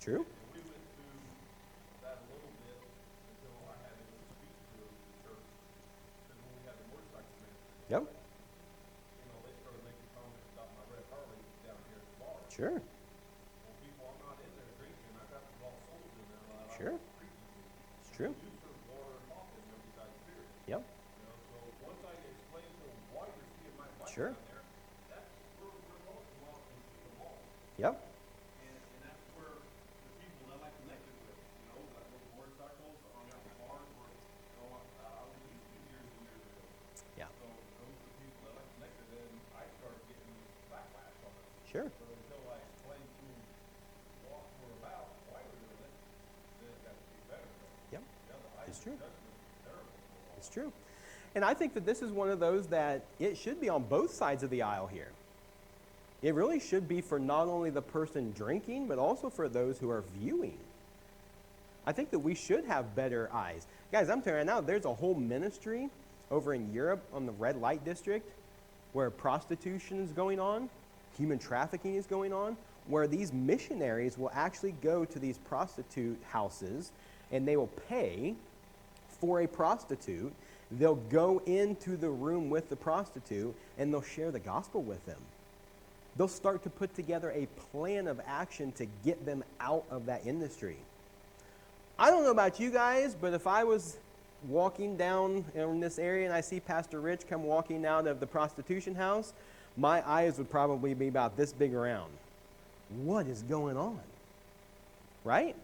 True. And we went through that a little bit until I had to go speak to the church. Because when we had the motorcycle ministry Yep. going, they started making comments about my red Harley down here at the bar. Sure. Well, people, I'm not in there drinking. I got some lost souls in there that I Sure. was preaching to. It's true. You serve water and coffee, besides spirit. Yep. So once I explained to them why you're seeing my bike Sure. down there, that's we're both involved in the mall. Yep. And that's where the people that I connected with, like those motorcycles on out the bars where, I was used to years and years ago. Yeah. So those are the people that I connected with, and I started getting backlash on it. Sure. So until I explained to them what we're about, why we're doing it, then it got to be better. Yep. It's true. Terrible. It's true. And I think that this is one of those that it should be on both sides of the aisle here. It really should be for not only the person drinking, but also for those who are viewing. I think that we should have better eyes. Guys, I'm telling you right now, there's a whole ministry over in Europe on the red light district where prostitution is going on, human trafficking is going on, where these missionaries will actually go to these prostitute houses and they will pay for a prostitute. They'll go into the room with the prostitute and they'll share the gospel with them. They'll start to put together a plan of action to get them out of that industry. I don't know about you guys, but if I was walking down in this area and I see Pastor Rich come walking out of the prostitution house, my eyes would probably be about this big around. What is going on? Right?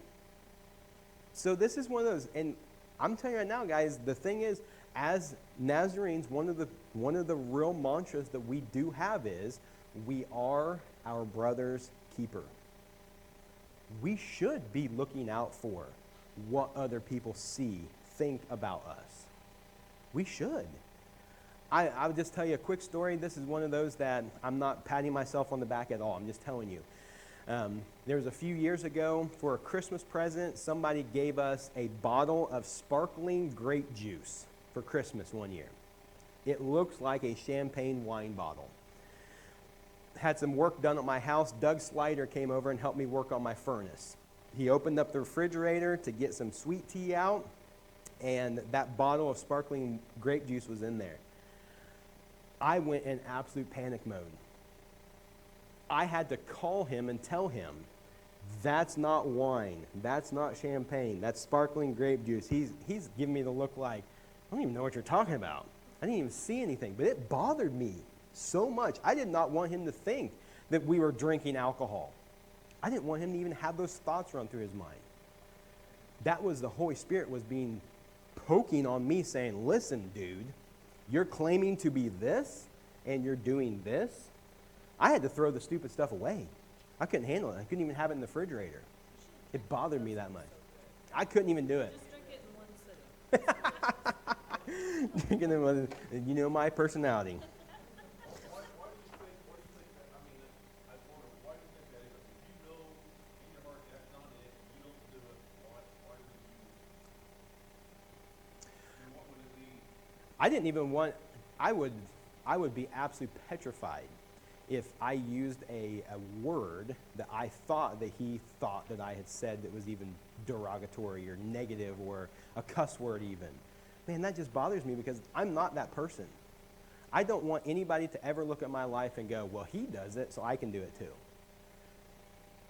So this is one of those, and I'm telling you right now, guys, the thing is, as Nazarenes, one of the real mantras that we do have is, we are our brother's keeper. We should be looking out for what other people see, think about us. We should. I'll just tell you a quick story. This is one of those that I'm not patting myself on the back at all. I'm just telling you. There was a few years ago, for a Christmas present, somebody gave us a bottle of sparkling grape juice for Christmas one year. It looks like a champagne wine bottle. Had some work done at my house. Doug Slider came over and helped me work on my furnace. He opened up the refrigerator to get some sweet tea out, and that bottle of sparkling grape juice was in there. I went in absolute panic mode. I had to call him and tell him, that's not wine, that's not champagne, that's sparkling grape juice. He's giving me the look like, I don't even know what you're talking about. I didn't even see anything, but it bothered me so much. I did not want him to think that we were drinking alcohol. I didn't want him to even have those thoughts run through his mind. That was the Holy Spirit was poking on me saying, listen, dude, you're claiming to be this and you're doing this. I had to throw the stupid stuff away. I couldn't handle it. I couldn't even have it in the refrigerator. It bothered me that much. I couldn't even do it. Just drink it in one sitting. Drinking it was, you know my personality. Why do you think that? I mean, I wonder, why do you think that is? If you know in your heart that's not it, you don't do it, why would you? I mean, what would it be? I didn't even want, I would be absolutely petrified if I used a word that I thought that he thought that I had said that was even derogatory or negative or a cuss word even. Man, that just bothers me because I'm not that person. I don't want anybody to ever look at my life and go, well, he does it, so I can do it too.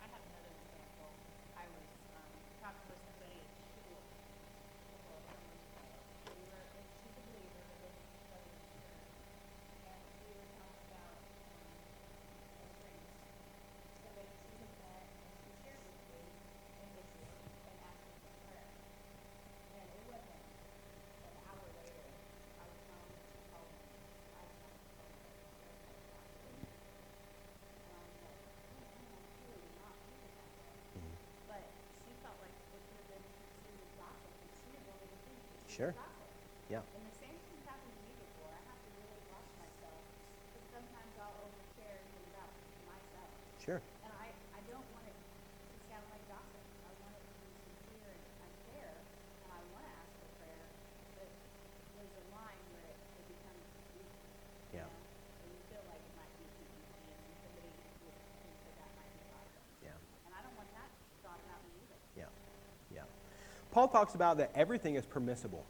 I have another example. I was talking with somebody at school. We were, and she's a believer, but she's and we were talking about dreams. Somebody she's a vet, and she shared with me an issue and asked me for prayer. And it wasn't an hour later. I was home and she called me. I was on the phone with her. She was like, "Doctor," and I was like, "Oh, I'm really not thinking that way." But she felt like it could have been she was gossip, and she didn't want me to think that she Sure. was gossip. Yeah. And the same thing's happened to me before. I have to really watch myself because sometimes I'll overshare even about myself. Sure. And I don't want it to sound like gossip. I want it to be sincere and I care and I want to ask for prayer. But there's a line where it becomes weak. Yeah. And you feel like it might be too easy and then somebody would think that that might be gossip. Yeah. And I don't want that thought about me Paul talks about that everything is permissible.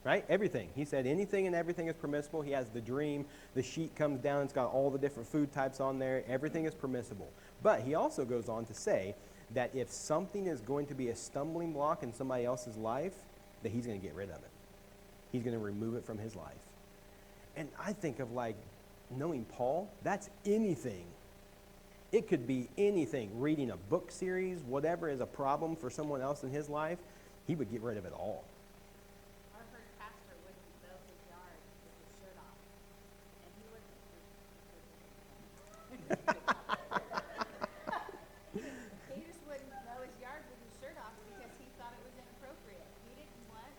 Right? Everything. He said anything and everything is permissible. He has the dream. The sheet comes down. It's got all the different food types on there. Everything is permissible. But he also goes on to say that if something is going to be a stumbling block in somebody else's life, that he's going to get rid of it. He's going to remove it from his life. And I think of like knowing Paul, that's anything. It could be anything. Reading a book series, whatever is a problem for someone else in his life, he would get rid of it all. Our first pastor wouldn't mow his yard with his shirt off, and he wouldn't. He just wouldn't mow his yard with his shirt off because he thought it was inappropriate. He didn't want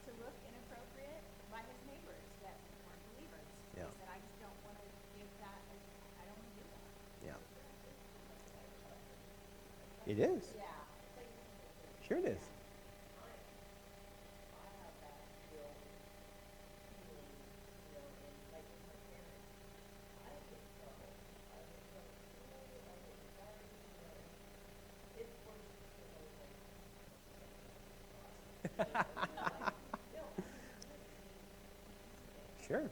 to look inappropriate by his neighbors that weren't believers. Yeah. He said, "I just don't want to give that. I don't want to do that." Yeah. It is. Yeah. Sure it is. Sure.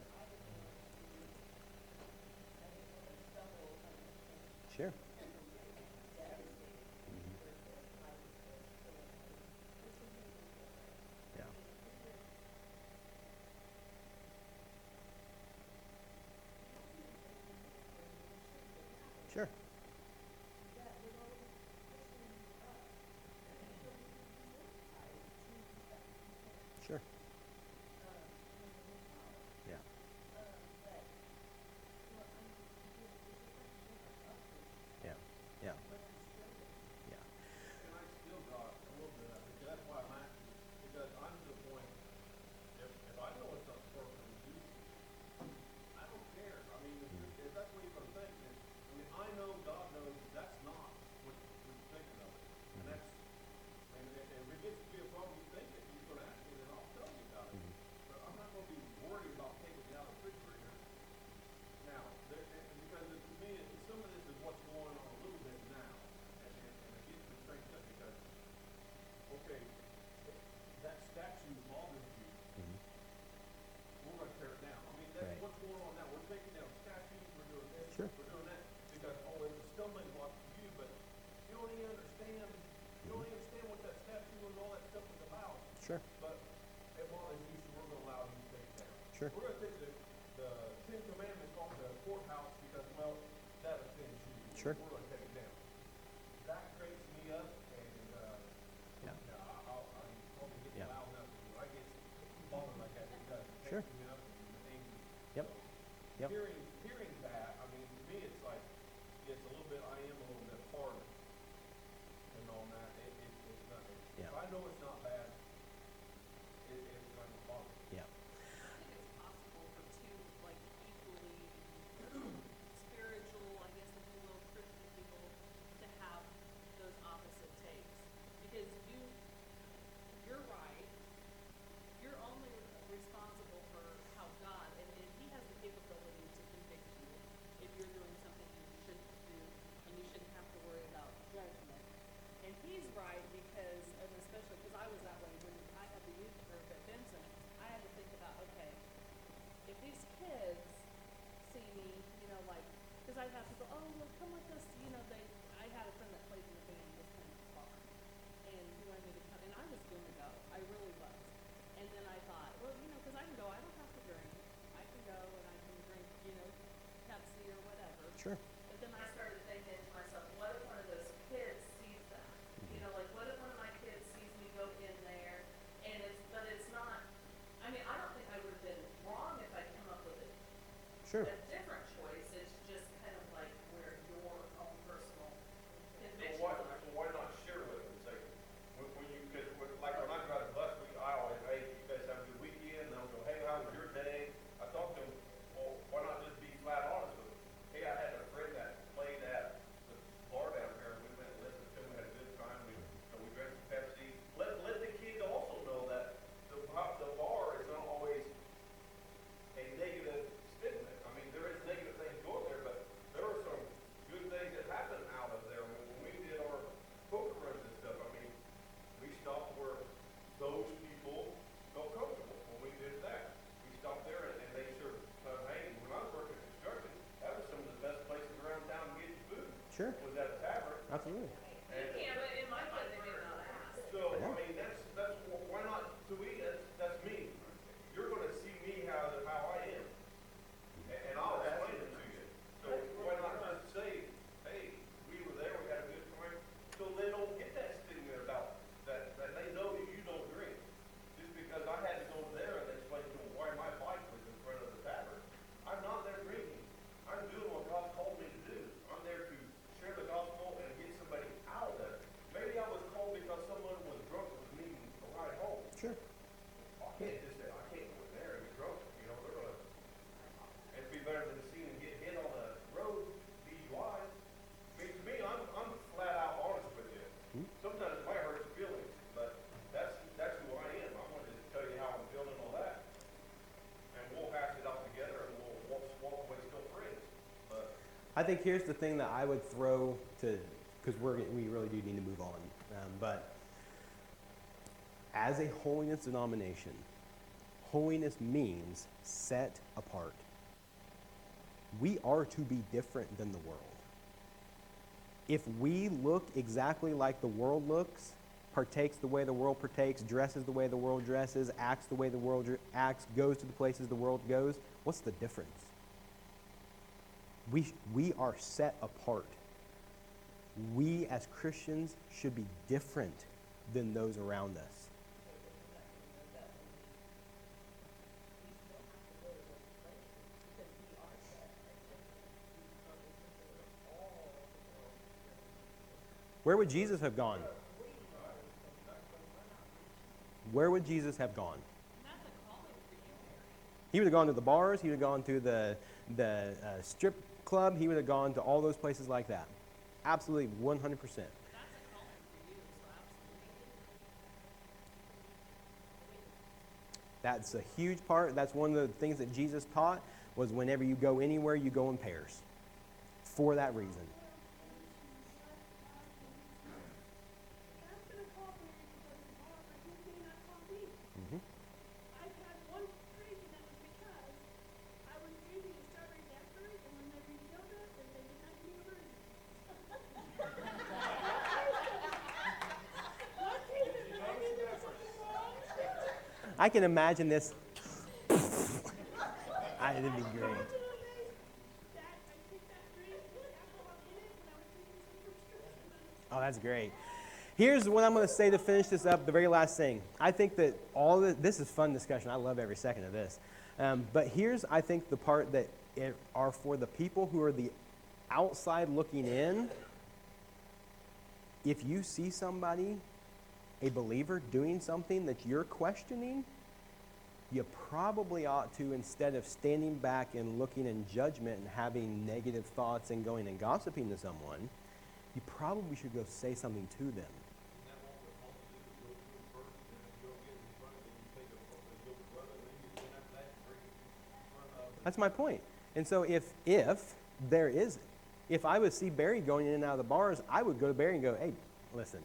Sure. Yeah. Sure. Sure. Yeah. Yeah. Yeah. Yeah. And I still got a little bit of it, because that's why I'm asking, because I'm to the point, if I know it's not perfectly used, I don't care. I mean, if that's what you're gonna think, then, I mean, I know God knows that's not what you're thinking of it. And that's, and if it gets to be a problem you think it, you're gonna ask me, then I'll tell you about it. But I'm not gonna be worried about taking it out of the refrigerator. Now, because to me, some of this is what's going on a little bit now, and it gets me cranked up because, okay, that statue bothers you, we're gonna tear it down. I mean, that's Right. what's going on now. We're taking down statues, we're doing this, Sure. we're doing that, because, oh, it's a stumbling block to you, but you don't even understand, what that statue and all that stuff is about. Sure. But at Martin Luther, we're gonna allow you to take it down. Sure. We're gonna take the Ten Commandments off the courthouse because, well, that offends you. Sure. We're gonna take it down. That creates me up and, Yeah. I'll probably get Yeah. loud enough when I get bothered like that because it Sure. takes me up and angry. Yep. Yep. Hearing that, I mean, to me, it's like, it's a little bit, I am a little bit hard and on that. It's not, Yeah. if I know it's not bad, it's not gonna bother me. Yeah. I think it's possible for two, like, equally spiritual, I guess if you will, Christian people to have those opposite takes. Because you're right. You're only responsible for how God, and He has the capability to convict you if you're doing something you shouldn't do, and you shouldn't have to worry about judgment. And He's right because, and especially because I was that way when I had the youth group at Benson, I had to think about, okay, if these kids see me, like, because I'd have people, oh, well, come with us, I had a friend that played in the band this kind of far, and he wanted me to come, and I was going to go, I really was. And then I thought, well, because I can go, I don't have to drink, I can go and I can drink, Pepsi or whatever. Sure. But then I started thinking to myself, what if one of those kids sees that? Like, what if one of my kids sees me go in there, but it's not, I mean, I don't think I would have been wrong if I come up with Sure. a different choice. It's just kind of like where your own personal So conviction. why not share with them and say, when you, cause like when I drive the bus, I always, hey, you guys have a good weekend, and they'll go, hey, how was your day? I talk to them, well, why not just be flat honest with them? Hey, I had a friend that played at the bar down here, and we went and listened to him, we had a good time, we drank some Pepsi. Let the kids also know that the bar is not always a negative stigma. I mean, there I think here's the thing that I would throw to, because we really do need to move on. But as a holiness denomination, holiness means set apart. We are to be different than the world. If we look exactly like the world looks, partakes the way the world partakes, dresses the way the world dresses, acts the way the world acts, goes to the places the world goes, what's the difference? We are set apart. We as Christians should be different than those around us. Where would Jesus have gone? Where would Jesus have gone? He would have gone to the bars. He would have gone to the strip club. He would have gone to all those places like that. Absolutely, 100%. That's a huge part. That's one of the things that Jesus taught, was whenever you go anywhere, you go in pairs. For that reason. Mm-hmm. I've had one crazy that was because I was dating a strawberry dapper, and when they refilled it, they did not give me a version. One case that I knew there was something wrong. I can imagine this. It'd be great. That I picked that drink with alcohol in it when I was taking some prescription. Oh, that's great. Here's what I'm going to say to finish this up, the very last thing. I think that this is fun discussion. I love every second of this. But here's, I think, the part that are for the people who are the outside looking in. If you see somebody, a believer, doing something that you're questioning, you probably ought to, instead of standing back and looking in judgment and having negative thoughts and going and gossiping to someone, you probably should go say something to them. That's my point. And so if I would see Barry going in and out of the bars, I would go to Barry and go, hey, listen,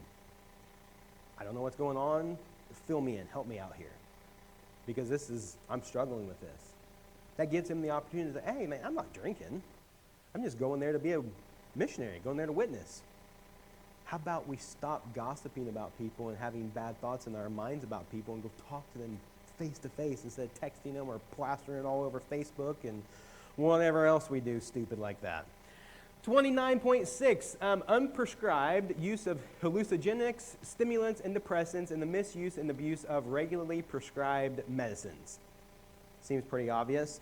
I don't know what's going on. Fill me in. Help me out here. Because I'm struggling with this. That gives him the opportunity to say, hey, man, I'm not drinking. I'm just going there to be a missionary, going there to witness. How about we stop gossiping about people and having bad thoughts in our minds about people and go talk to them face to face instead of texting them or plastering it all over Facebook and whatever else we do stupid like that. 29.6, unprescribed use of hallucinogenics, stimulants, and depressants, and the misuse and abuse of regularly prescribed medicines. Seems pretty obvious.